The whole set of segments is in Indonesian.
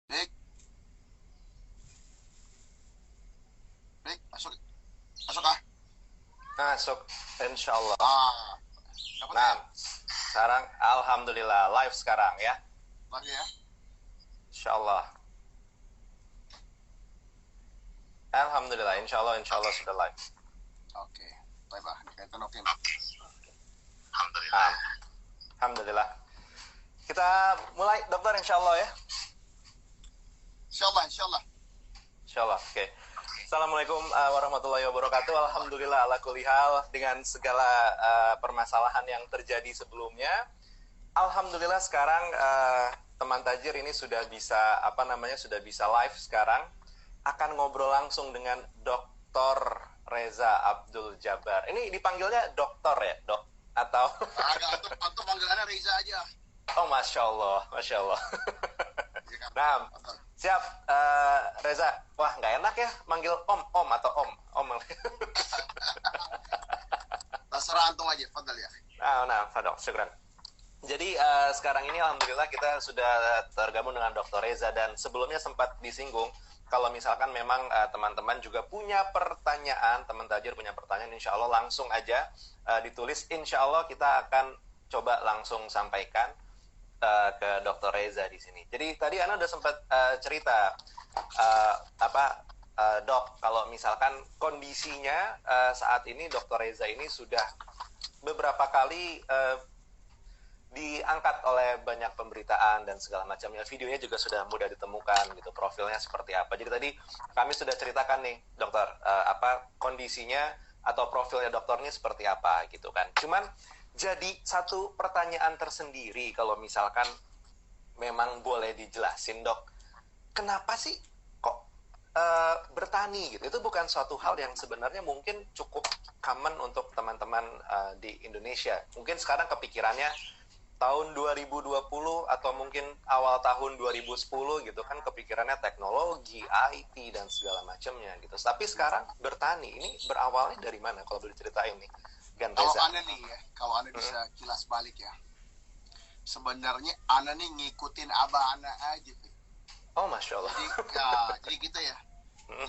Dik, Dik, masuk, masuk ah. Masuk, insya Allah. Dapat ya? Nah, sekarang Alhamdulillah live sekarang ya, Lagi ya? insya Allah. Alhamdulillah, insya Allah sudah live. Oke, baik bah, kaitan oke. Nah, Alhamdulillah. Kita mulai dokter insya Allah ya. Insyaallah, insyaallah. Insya Allah, oke. Assalamualaikum warahmatullahi wabarakatuh. Alhamdulillah ala kulli hal, dengan segala permasalahan yang terjadi sebelumnya. Alhamdulillah sekarang teman Tajir ini sudah bisa sudah bisa live sekarang. Akan ngobrol langsung dengan Dr. Reza Abdul Jabbar. Ini dipanggilnya dokter ya, dok? Atau? Atau panggilannya Reza aja. Oh, Masya Allah, Masya Allah. Ya kan? Nah, siap, Reza. Wah, nggak enak ya manggil om atau om. Terserah antum aja, fadal ya. Nah, Fadok, syukran. Jadi sekarang ini alhamdulillah kita sudah tergabung dengan Dr. Reza, dan sebelumnya sempat disinggung kalau misalkan memang teman-teman juga punya pertanyaan, teman Tajir punya pertanyaan, insya Allah langsung aja ditulis, insya Allah kita akan coba langsung sampaikan ke Dr. Reza di sini. Jadi tadi Ana udah sempat cerita dok, kalau misalkan kondisinya saat ini Dr. Reza ini sudah beberapa kali diangkat oleh banyak pemberitaan dan segala macamnya. Videonya juga sudah mudah ditemukan gitu, profilnya seperti apa. Jadi tadi kami sudah ceritakan nih dokter kondisinya atau profilnya dokter ini seperti apa gitu kan. Cuman jadi satu pertanyaan tersendiri kalau misalkan memang boleh dijelasin dok, kenapa sih kok bertani gitu? Itu bukan suatu hal yang sebenarnya mungkin cukup common untuk teman-teman di Indonesia. Mungkin sekarang kepikirannya tahun 2020 atau mungkin awal tahun 2010 gitu kan, kepikirannya teknologi, IT dan segala macamnya gitu. Tapi sekarang bertani ini berawalnya dari mana kalau boleh ceritain nih, Gan Reza? Kalau Anda bisa kilas balik ya. Sebenarnya Anda nih ngikutin abah Anda aja. Oh, Masya Allah. Jadi gitu ya.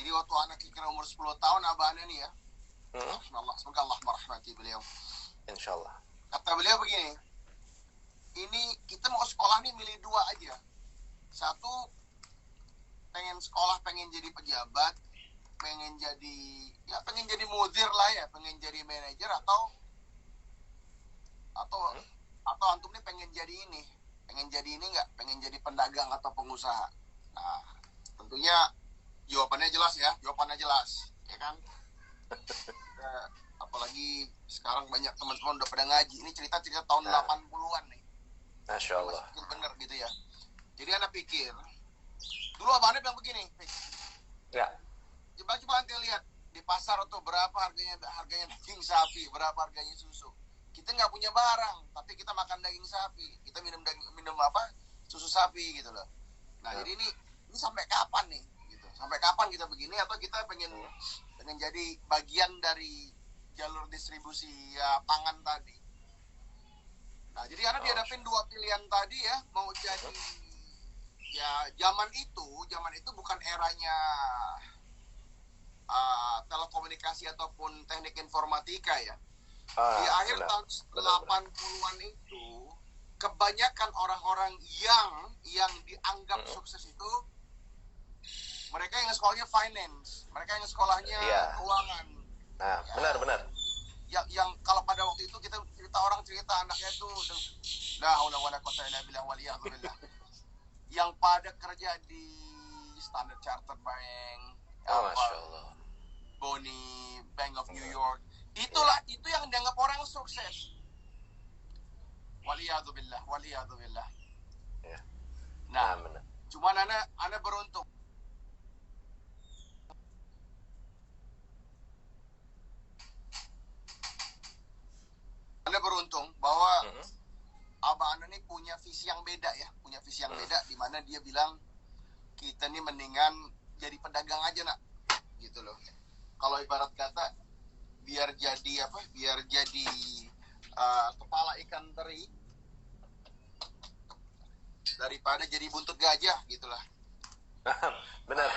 Jadi waktu anak kira umur 10 tahun abah Anda nih ya. Semoga Allah merahmati beliau. Insya Allah. Kata beliau begini, ini kita mau sekolah nih milih dua aja. Satu, pengen sekolah, pengen jadi pejabat, pengen jadi mudir lah ya, pengen jadi manajer, atau antum nih pengen jadi ini nggak, pengen jadi pedagang atau pengusaha. Nah, tentunya jawabannya jelas ya kan. Apalagi sekarang banyak teman-teman udah pada ngaji. Ini cerita tahun 80-an nih. Masya Allah. Bener gitu ya. Jadi anak pikir, dulu abangnya bilang begini, Ya. coba nanti lihat di pasar tuh berapa harganya daging sapi, berapa harganya susu. Kita nggak punya barang, tapi kita makan daging sapi, kita minum susu sapi gitu loh. Nah jadi ini sampai kapan nih? Gitu. Sampai kapan kita begini, atau kita pengen jadi bagian dari jalur distribusi pangan tadi? Nah, jadi anak dihadapin dua pilihan tadi ya, mau jadi zaman itu bukan eranya telekomunikasi ataupun teknik informatika ya. Di akhir tahun 80-an itu kebanyakan orang-orang yang dianggap sukses itu mereka yang sekolahnya finance, mereka yang sekolahnya keuangan. Nah, benar. Yang kalau pada waktu itu orang cerita anaknya itu la haula wala quwwata illa billah waliyadzubillah, yang pada kerja di Standard Chartered Bank, Masya Allah, Boni, Bank of New York, itu yang dianggap orang sukses. Waliyadzubillah. ya. Nah, cuman anak beruntung. Anda beruntung bahwa abah Anda nih punya visi yang beda ya, di mana dia bilang kita nih mendingan jadi pedagang aja nak, gitu loh. Kalau ibarat kata biar jadi kepala ikan teri daripada jadi buntut gajah gitulah. Benar.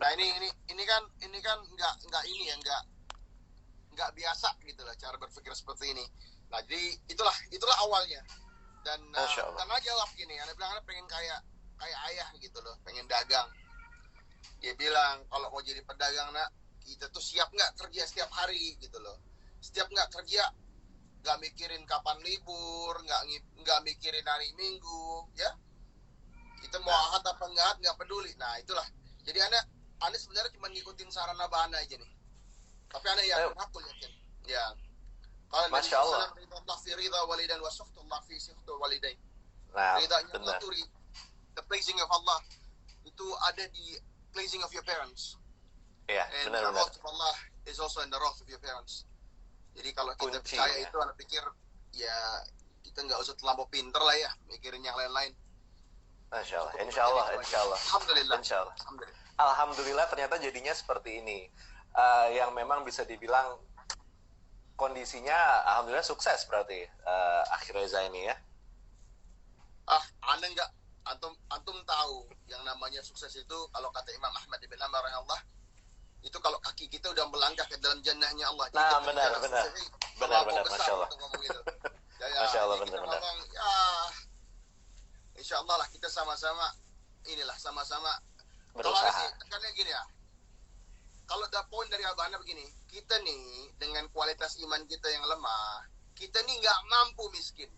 Nah ini kan nggak ini ya nggak biasa gitu lah cara berpikir seperti ini. Nah jadi itulah awalnya dan Masya Allah. karena jawab gini, Anda bilang Anda pengen kayak ayah gitu loh, pengen dagang. Dia bilang kalau mau jadi pedagang nak, kita tuh siap nggak kerja setiap hari gitu loh, setiap nggak kerja nggak mikirin kapan libur, nggak mikirin hari Minggu, ya kita mau ahad apa nggak peduli. Nah itulah jadi anda sebenarnya cuma ngikutin saran abah anda aja nih, tapi anda yakin aku yakin ya kalau Nabi Masya Allah. Allah fi ridha walidain wa suhtullah fi suhtul walidain. Nah, Ridhanya Allah benar. tuh the pleasing of Allah itu ada di pleasing of your parents, Iya, and the benar-benar. wrath of Allah is also in the wrath of your parents. Jadi kalau kita Kunci, percaya ya. itu, anda pikir ya kita nggak usah terlampau pinter lah ya mikirin yang lain-lain. Masya Allah. Insya Allah, insya Allah. Alhamdulillah. Insya Allah. Alhamdulillah. Alhamdulillah ternyata jadinya seperti ini. Yang memang bisa dibilang kondisinya alhamdulillah sukses berarti Akhi Reza ini ya. Anda nggak antum tahu yang namanya sukses itu kalau kata Imam Ahmad bin Hanbal rahimahullah itu kalau kaki kita udah melangkah ke dalam jannahnya Allah. Nah, benar. Benar, Masya Allah. Gitu. Ya, Masya Allah, kita benar. ngomong, ya, insya Allah lah kita sama-sama Berusaha. Kalau ada sih tekannya gini ya, kalau ada poin dari abahnya begini, kita nih dengan kualitas iman kita yang lemah, kita nih nggak mampu miskin.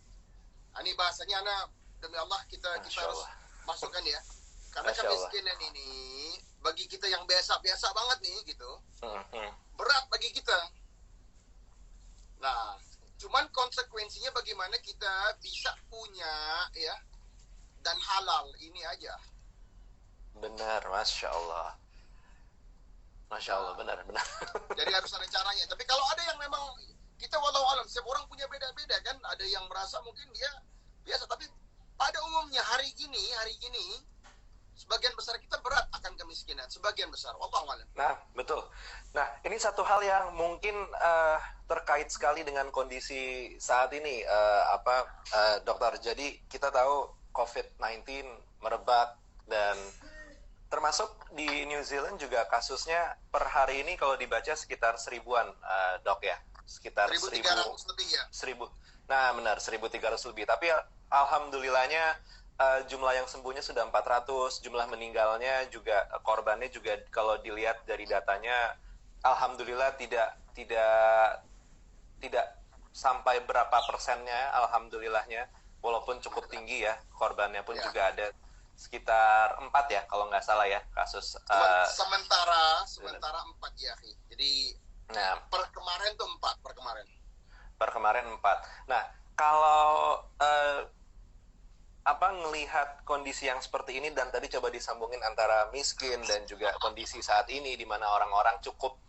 Ini bahasanya demi Allah kita harus masukkan ya, karena kemiskinan ini bagi kita yang biasa banget nih gitu, berat bagi kita. Nah, cuman konsekuensinya bagaimana kita bisa punya ya dan halal ini aja. Benar, Masya Allah. Masya Allah, benar. Jadi harus ada caranya. Tapi kalau ada yang memang kita walau alam, setiap orang punya beda-beda kan. Ada yang merasa mungkin dia biasa, tapi pada umumnya hari ini sebagian besar kita berat akan kemiskinan, sebagian besar. Wallahu alam. Nah, betul. Nah, ini satu hal yang mungkin terkait sekali dengan kondisi saat ini, dokter. Jadi kita tahu COVID-19 merebak dan termasuk di New Zealand juga kasusnya per hari ini kalau dibaca sekitar 1000-an, dok ya, sekitar 1.300 lebih ya. 1000. Nah, benar 1.300 lebih. Tapi alhamdulillahnya jumlah yang sembuhnya sudah 400, jumlah meninggalnya juga korbannya juga kalau dilihat dari datanya alhamdulillah tidak sampai berapa persennya alhamdulillahnya, walaupun cukup tinggi ya korbannya pun juga ada sekitar 4 ya kalau nggak salah ya kasus sementara 4 ya. Jadi per kemarin tuh 4 per kemarin 4. Nah, kalau ngelihat kondisi yang seperti ini dan tadi coba disambungin antara miskin dan juga kondisi saat ini di mana orang-orang cukup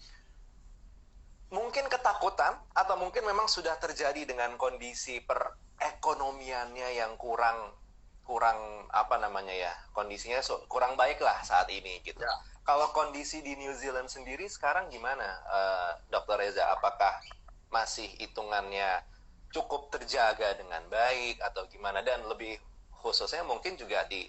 mungkin ketakutan atau mungkin memang sudah terjadi dengan kondisi perekonomiannya yang kurang kondisinya kurang baik lah saat ini gitu. Ya. Kalau kondisi di New Zealand sendiri sekarang gimana, Dr. Reza? Apakah masih hitungannya cukup terjaga dengan baik atau gimana? Dan lebih khususnya mungkin juga di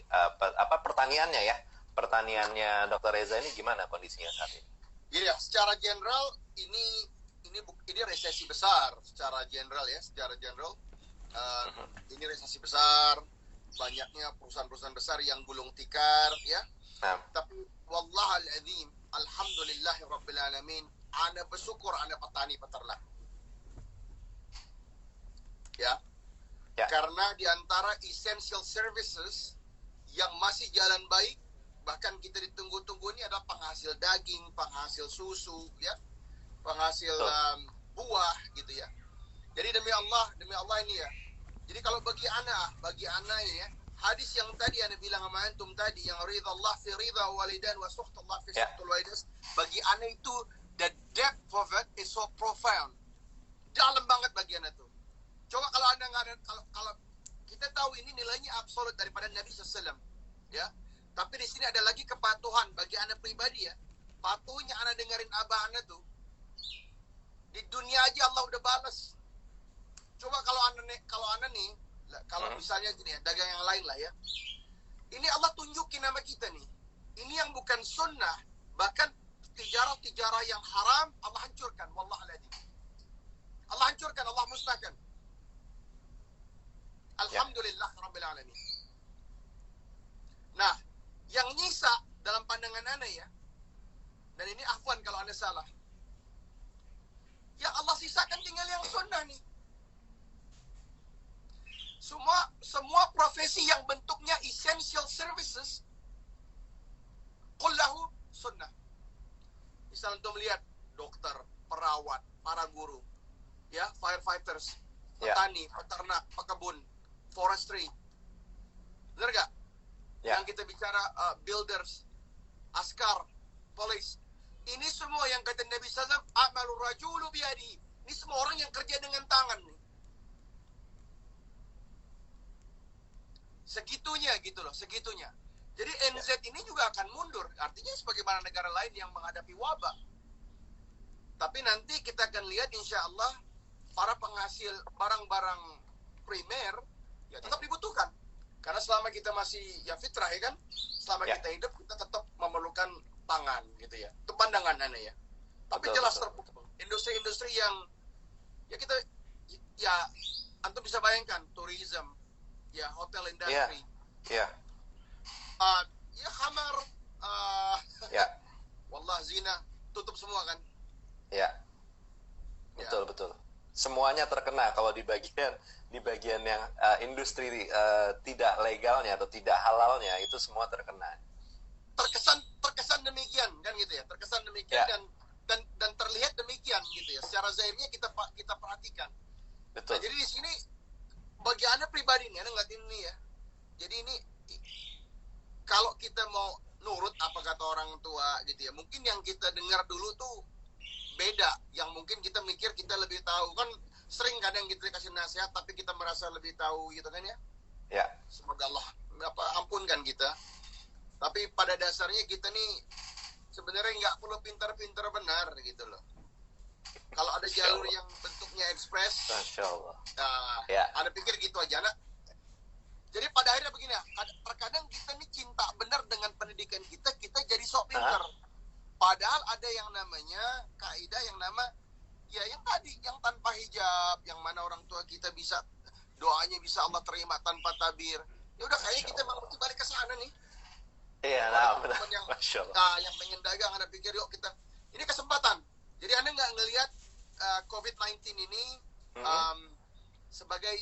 pertaniannya Dr. Reza ini gimana kondisinya saat ini? Iya, secara general ini resesi besar secara general ya, ini resesi besar. Banyaknya perusahaan-perusahaan besar yang gulung tikar ya. Tapi wallahal azim, alhamdulillahirabbil alamin, ana bersyukur ana petani peternak. Ya. Karena di antara essential services yang masih jalan baik, bahkan kita ditunggu-tunggu ini adalah penghasil daging, penghasil susu ya. Penghasil buah gitu ya. Jadi demi Allah ini ya. Jadi kalau bagi anak ya, hadis yang tadi Anda bilang sama antum tadi, yang ridallah fi ridha walidain wa suhtullah fi suhtul walidain, bagi anak itu the depth of it is so profound. Dalam banget bagi anak itu. Coba kalau Anda kalau kita tahu ini nilainya absolut daripada Nabi SAW, ya. Tapi di sini ada lagi kepatuhan bagi anak pribadi ya. Patuhnya anak dengerin abah anak tuh. Di dunia aja Allah udah balas. Coba kalau misalnya gini ya, dagang yang lain lah ya. Ini Allah tunjukin nama kita nih. ini yang bukan sunnah, bahkan tijarah-tijarah yang haram Allah hancurkan, wallahualadzi. Allah hancurkan, Allah musnahkan. Alhamdulillah Rabbil Alamin. Nah, yang nyisa dalam pandangan ana ya, dan ini afwan kalau ana salah, yang Allah sisakan tinggal yang sunnah nih. Semua profesi yang bentuknya essential services, kullahu sunnah. Misal untuk melihat dokter, perawat, para guru, ya, firefighters, petani, peternak, pekebun, forestry, benar gak? Yang kita bicara builders, askar, polis. Ini semua yang kata Nabi SAW, a'malur rajulu biyadi. Ini semua orang yang kerja dengan tangan nih. Segitunya gitu loh, segitunya. Jadi NZ ini juga akan mundur. Artinya sebagaimana negara lain yang menghadapi wabah. Tapi nanti kita akan lihat insya Allah para penghasil barang-barang primer ya tetap dibutuhkan. Karena selama kita masih ya fitrah ya kan, selama kita hidup kita tetap memerlukan pangan gitu ya. Itu pandangan aneh ya. Tapi jelas terpukul. Industri-industri yang ya kita ya antum bisa bayangkan, tourism, ya hotel industry. Ya khamar, wallah zina, tutup semua kan. Betul. Semuanya terkena kalau di bagian yang industri tidak legalnya atau tidak halalnya itu semua terkena. Terkesan demikian kan gitu ya. Terkesan demikian dan terlihat demikian gitu ya. Secara zahirnya kita perhatikan. Betul. Nah, jadi di sini bagi Anda pribadi nih, Anda ngeliat ini ya. Jadi ini kalau kita mau nurut apa kata orang tua gitu ya, mungkin yang kita dengar dulu tuh beda. Yang mungkin kita mikir kita lebih tahu kan, sering kadang kita kasih nasihat tapi kita merasa lebih tahu gitu kan ya. Semoga Allah ampunkan kita. Tapi pada dasarnya kita nih sebenarnya nggak perlu pintar-pintar benar gitu loh. Kalau ada jalur yang bentuknya ekspres, Masya Allah. Anda pikir gitu aja, nak. Jadi pada akhirnya begini, terkadang kita nih cinta benar dengan pendidikan kita jadi sok pintar. Padahal ada yang namanya kaidah yang yang tadi, yang tanpa hijab, yang mana orang tua kita bisa doanya bisa Allah terima tanpa tabir. Ya udah kayaknya kita mau balik ke sana nih. Benar. Masya Allah. Yang pengen dagang, Anda pikir yuk kita ini kesempatan. Jadi Anda nggak ngelihat COVID-19 ini sebagai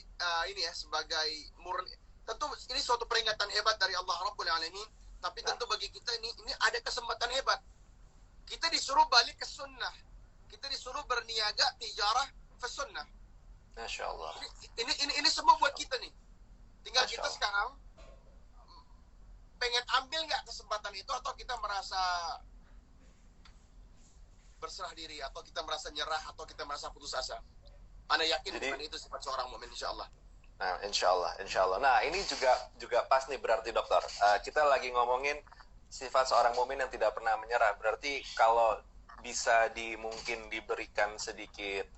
sebagai murni. Tentu ini suatu peringatan hebat dari Allah Rabbul Alamin. Tapi tentu bagi kita ini ada kesempatan hebat. Kita disuruh balik ke sunnah. Kita disuruh berniaga tijarah fi sunnah. Masya Allah. Ini semua buat kita nih. Tinggal kita sekarang pengen ambil nggak kesempatan itu, atau kita merasa berserah diri, atau kita merasa nyerah, atau kita merasa putus asa. Ana yakin bukan itu sifat seorang mukmin insya Allah. Nah, insya Allah. Nah, ini juga pas nih berarti dokter. Kita lagi ngomongin sifat seorang mukmin yang tidak pernah menyerah. Berarti kalau bisa mungkin diberikan sedikit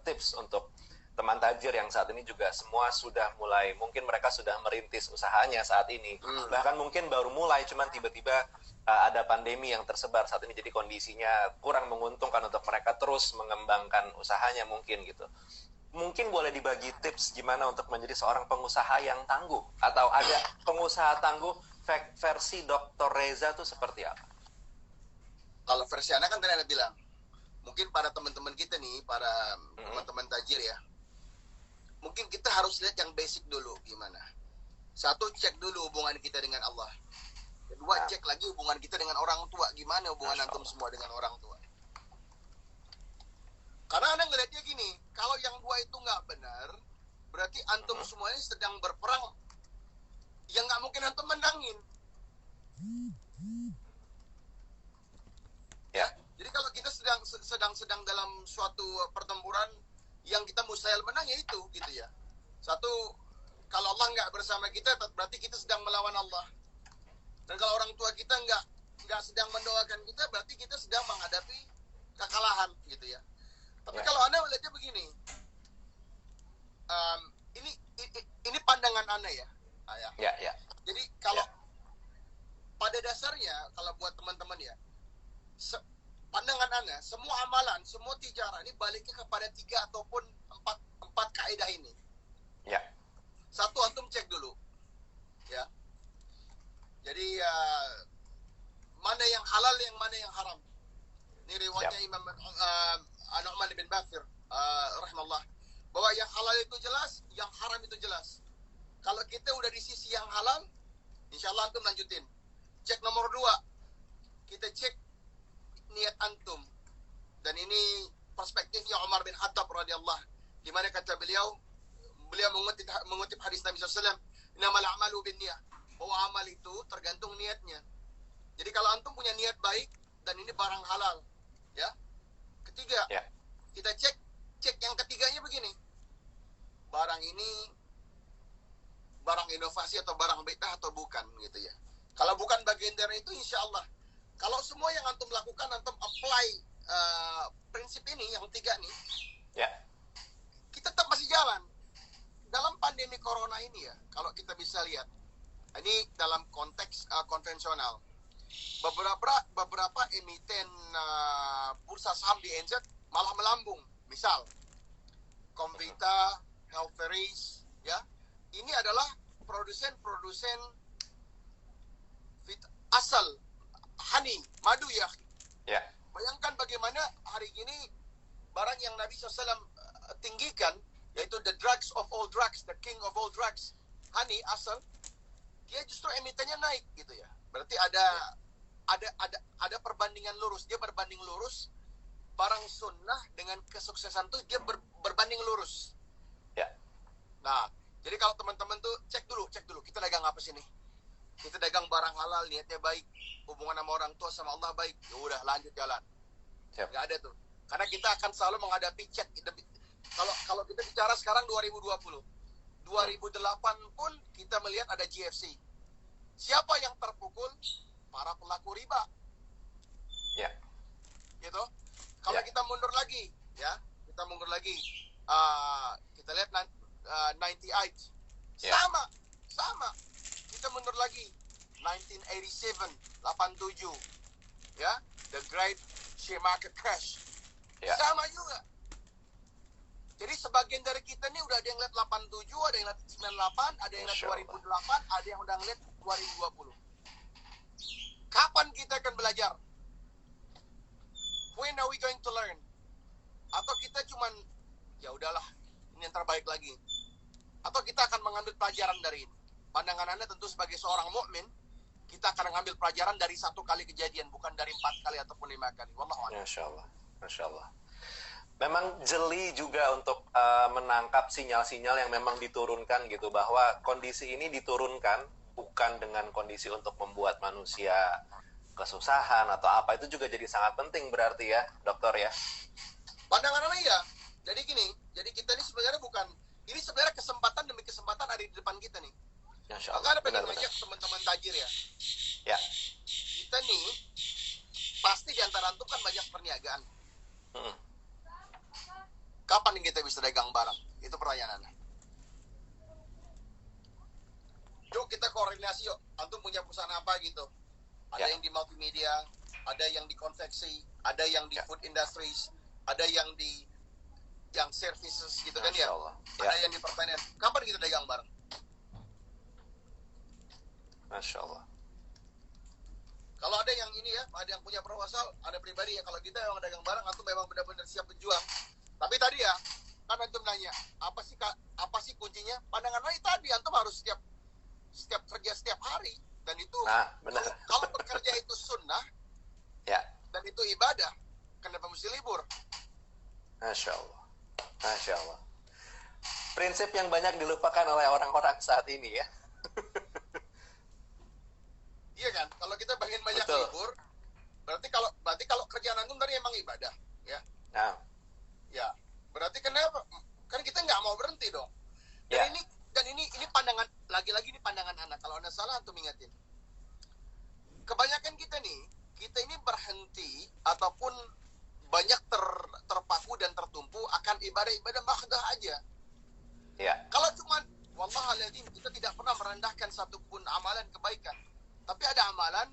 tips untuk teman tajir yang saat ini juga semua sudah mulai, mungkin mereka sudah merintis usahanya saat ini. Bahkan mungkin baru mulai, cuman tiba-tiba ada pandemi yang tersebar saat ini, jadi kondisinya kurang menguntungkan untuk mereka terus mengembangkan usahanya mungkin gitu. Mungkin boleh dibagi tips gimana untuk menjadi seorang pengusaha yang tangguh, atau ada pengusaha tangguh versi Dr. Reza tuh seperti apa? Kalau versi anak kan tadi Anda bilang, mungkin para teman-teman kita nih, para teman-teman tajir ya, mungkin kita harus lihat yang basic dulu gimana. Satu, cek dulu hubungan kita dengan Allah. Kedua, cek lagi hubungan kita dengan orang tua. Gimana hubungan antum semua dengan orang tua. Karena Anda ngelihatnya gini, kalau yang dua itu nggak benar, berarti antum semuanya sedang berperang. Yang nggak mungkin antum menangin. Ya, jadi kalau kita sedang dalam suatu pertempuran yang kita mustahil menang, ya itu gitu ya. Satu, kalau Allah nggak bersama kita, berarti kita sedang melawan Allah. Dan kalau orang tua kita nggak sedang mendoakan kita, berarti kita sedang menghadapi kekalahan gitu ya. Tapi kalau Anda melihatnya begini, ini pandangan Anda ya. Ya. Jadi kalau pada dasar sebenarnya kalau buat teman-teman ya, pandangan Anda, semua amalan, semua tijarah ini baliknya kepada 3 ataupun 4 kaidah ini. Ya. Satu, antum cek dulu. Ya. Jadi mana yang halal, yang mana yang haram. Ini riwayatnya Imam Nu'man bin Bashir rahimahullah, bahwa yang halal itu jelas, yang haram itu jelas. Kalau kita udah di sisi yang halal, insya Allah antum lanjutin. Cek nomor 2, kita cek niat antum. Dan ini perspektifnya Umar bin Khattab radhiyallahu, di mana kata beliau mengutip hadis Nabi SAW, innamal a'malu binniyah, bahwa amal itu tergantung niatnya. Jadi kalau antum punya niat baik dan ini barang halal, ya. Ketiga, kita cek yang ketiganya begini. Barang ini barang inovasi atau barang bid'ah atau bukan gitu ya. Kalau bukan bagian dari itu, insya Allah. Kalau semua yang antum lakukan, antum apply prinsip ini, yang 3 nih, kita tetap masih jalan. Dalam pandemi corona ini ya, kalau kita bisa lihat, ini dalam konteks konvensional, beberapa emiten bursa saham di NZ malah melambung. Misal, Comvita, Healtheries, ya, ini adalah produsen asal honey, madu ya. Bayangkan bagaimana hari ini barang yang Nabi SAW tinggikan, yaitu the drugs of all drugs, the king of all drugs, honey asal, dia justru emitennya naik gitu ya. Berarti ada perbandingan lurus. Dia berbanding lurus, barang sunnah dengan kesuksesan tuh dia berbanding lurus. Nah, jadi kalau teman-teman tuh cek dulu, kita dagang apa sih nih? Kita dagang barang halal, niatnya baik, hubungan sama orang tua sama Allah baik, ya udah lanjut jalan. Nggak ada tuh. Karena kita akan selalu menghadapi cek. Kalau kita bicara sekarang 2020, 2008 pun kita melihat ada GFC. Siapa yang terpukul? Para pelaku riba. Gitu. Kalau kita mundur lagi, ya, kita lihat 98, sama. Kita mundur lagi, 1987, 87, ya, the great share market crash, sama juga. Jadi sebagian dari kita nih udah ada yang lihat 87, ada yang lihat 98, ada yang lihat 2008, ada yang udah ngeliat 2020. Kapan kita akan belajar? When are we going to learn? Atau kita cuman, ya udahlah, ini yang terbaik lagi. Atau kita akan mengambil pelajaran dari ini. Pandangan Anda tentu sebagai seorang mukmin, kita akan mengambil pelajaran dari 1 kali kejadian, bukan dari 4 kali ataupun 5 kali. Wallahu a'lam. Masya Allah. Memang jeli juga untuk menangkap sinyal-sinyal yang memang diturunkan gitu, bahwa kondisi ini diturunkan bukan dengan kondisi untuk membuat manusia kesusahan atau apa. Itu juga jadi sangat penting berarti ya, dokter ya. Pandangan Anda ya. Jadi gini, kita ini sebenarnya ini sebenarnya kesempatan demi kesempatan ada di depan kita nih. Maka ada pengen ngajak teman-teman tajir ya. Kita nih pasti di antara antum kan banyak perniagaan. Kapan kita bisa dagang barang? Itu pertanyaan Anda. Yuk kita koordinasi yuk. Antum punya perusahaan apa gitu? Ada yang di multimedia, ada yang di konveksi, ada yang di food industries, ada yang di services gitu kan ya. Ada yang di pertanian. Kapan kita dagang bareng? Masya Allah. Kalau ada yang ini ya, ada yang punya proposal, ada pribadi ya. Kalau kita yang dagang bareng, antum memang benar-benar siap berjuang. Tapi tadi ya, kan antum nanya, apa sih kuncinya? Pandangan lain tadi, antum harus setiap kerja setiap hari. Dan itu, kalau bekerja itu sunnah, dan itu ibadah, kenapa mesti libur? Masya Allah. Prinsip yang banyak dilupakan oleh orang-orang saat ini ya. Iya kan? Kalau kita pengen banyak libur, berarti kalau kerjaan antum tadi emang ibadah, ya? Ya, berarti kenapa? Kan kita nggak mau berhenti dong. Dan ini pandangan, lagi-lagi ini pandangan anak. Kalau Anda salah, antum ingatin. Kebanyakan kita ini berhenti ataupun banyak terpaku dan tertumpu akan ibadah-ibadah mahdah aja. Kalau cuma wallahualam kita tidak pernah merendahkan satupun amalan kebaikan. Tapi ada amalan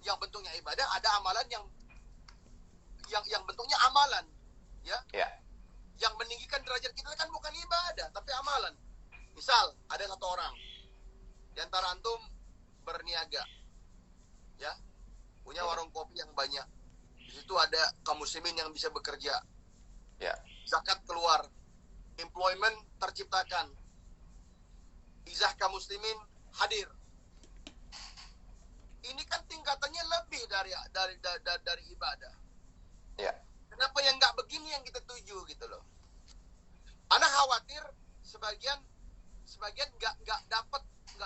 yang bentuknya ibadah, ada amalan yang bentuknya amalan, ya. Ya. Yang meninggikan derajat kita kan bukan ibadah, tapi amalan. Misal ada satu orang di antara antum berniaga, ya, punya warung kopi yang banyak. Di situ ada kaum muslimin yang bisa bekerja. Ya. Zakat keluar, employment terciptakan, izah kaum muslimin hadir. Ini kan tingkatannya lebih dari ibadah. Ya. Kenapa yang nggak begini yang kita tuju gitu loh? Ana khawatir sebagian nggak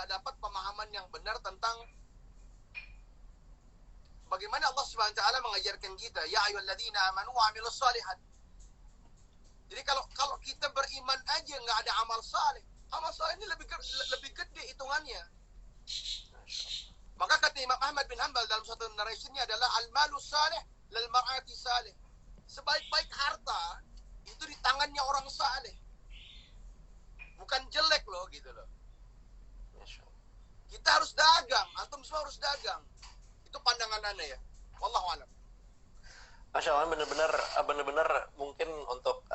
dapat pemahaman yang benar tentang bagaimana Allah Subhanahu wa taala mengajarkan kita, ya ayyuhalladzina amanu wa 'amilus shalihat. Jadi kalau kita beriman aja nggak ada amal saleh ini lebih gede hitungannya. Maka kata Imam Ahmad bin Hanbal dalam satu narrationnya adalah al-malu salih lil mar'ati salih. Sebaik-baik harta itu di tangannya orang saleh. Bukan jelek loh gitu loh. Kita harus dagang, antum semua harus dagang. Itu pandangan Anda ya. Wallahu a'lam. Masya Allah, benar-benar mungkin untuk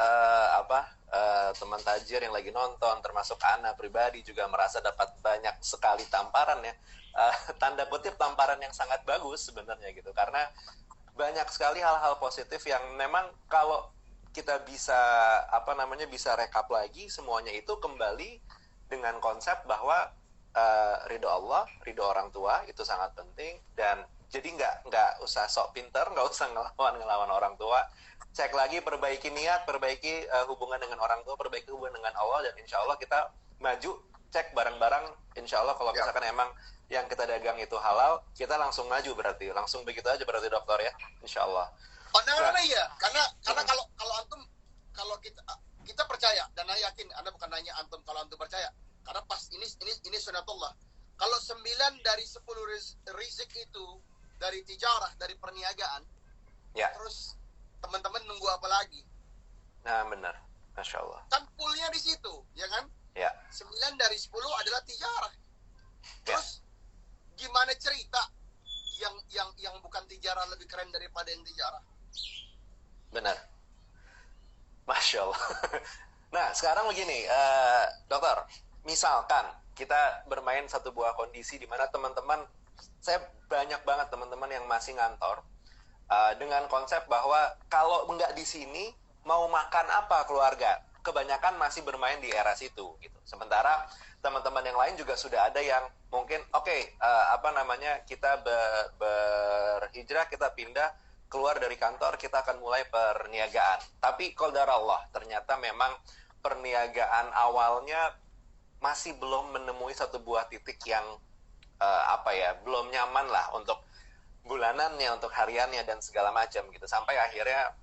teman tajir yang lagi nonton, termasuk Ana pribadi juga merasa dapat banyak sekali tamparan ya, tanda kutip tamparan yang sangat bagus sebenarnya gitu, karena banyak sekali hal-hal positif yang memang kalau kita bisa bisa rekap lagi semuanya itu kembali dengan konsep bahwa ridho Allah, ridho orang tua itu sangat penting. Dan jadi nggak usah sok pinter, nggak usah ngelawan orang tua. Cek lagi, perbaiki niat, perbaiki hubungan dengan orang tua, perbaiki hubungan dengan Allah, dan insya Allah kita maju. Cek barang-barang, insya Allah kalau misalkan emang yang kita dagang itu halal, kita langsung maju berarti, langsung begitu aja berarti dokter ya, insya Allah. Pandangan ya, karena kalau antum, kalau kita percaya, dan saya yakin, Anda bukan nanya antum, kalau antum percaya, karena pas ini sunatullah. Kalau 9 dari 10 rizq itu dari tijarah, dari perniagaan, ya. Terus teman-teman nunggu apa lagi? Nah benar, masya Allah. Kan poolnya di situ, ya kan? Ya. 9 dari 10 adalah tijarah. Terus gimana cerita yang bukan tijarah lebih keren daripada yang tijarah? Benar, masya Allah. Nah sekarang begini, dokter, misalkan kita bermain satu buah kondisi di mana teman-teman, saya banyak banget teman-teman yang masih ngantor dengan konsep bahwa kalau nggak di sini mau makan apa keluarga, kebanyakan masih bermain di era situ gitu. Sementara teman-teman yang lain juga sudah ada yang mungkin kita berhijrah, kita pindah keluar dari kantor, kita akan mulai perniagaan. Tapi qadar Allah, ternyata memang perniagaan awalnya masih belum menemui satu buah titik yang belum nyaman lah untuk bulanannya, untuk hariannya dan segala macam gitu, sampai akhirnya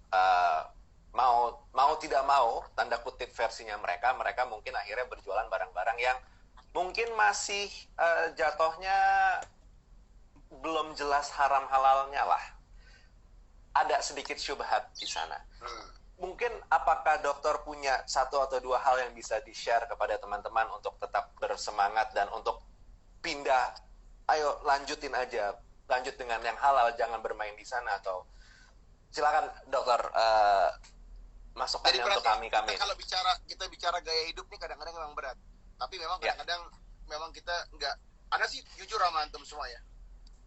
mau tidak mau, tanda kutip versinya mereka mungkin akhirnya berjualan barang-barang yang mungkin masih jatuhnya belum jelas haram halalnya lah, ada sedikit syubhat di sana. Mungkin apakah dokter punya satu atau dua hal yang bisa di-share kepada teman-teman untuk tetap bersemangat dan untuk pindah, ayo lanjut dengan yang halal, jangan bermain di sana, atau silakan dokter masukannya untuk kami. Kalau kita bicara gaya hidup nih kadang-kadang memang berat, tapi memang kadang-kadang memang kita nggak, Anda sih jujur sama antum semua ya,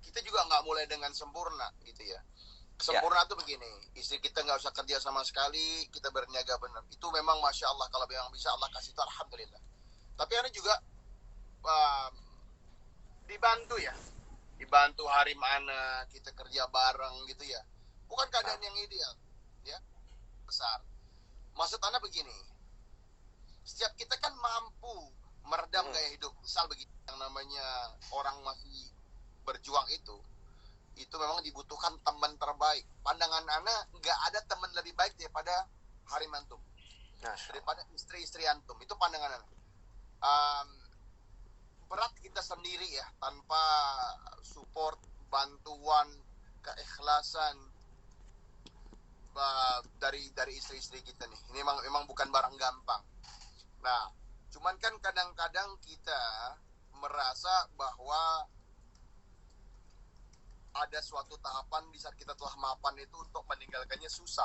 kita juga nggak mulai dengan sempurna gitu ya. Sempurna tuh begini, istri kita nggak usah kerja sama sekali, kita berniaga benar, itu memang masya Allah, kalau memang bisa Allah kasih itu alhamdulillah. Tapi Anda juga dibantu hari mana kita kerja bareng gitu ya, bukan keadaan yang ideal ya, besar. Maksud Anda begini, setiap kita kan mampu meredam gaya hidup, misal begini, yang namanya orang masih berjuang itu memang dibutuhkan teman terbaik. Pandangan Anda, nggak ada teman lebih baik daripada harim antum, daripada istri-istri antum, itu pandangan Anda. Berat kita sendiri ya, tanpa support, bantuan, keikhlasan dari istri-istri kita nih. Ini memang bukan barang gampang. Nah, cuman kan kadang-kadang kita merasa bahwa ada suatu tahapan di saat kita telah mapan itu untuk meninggalkannya susah.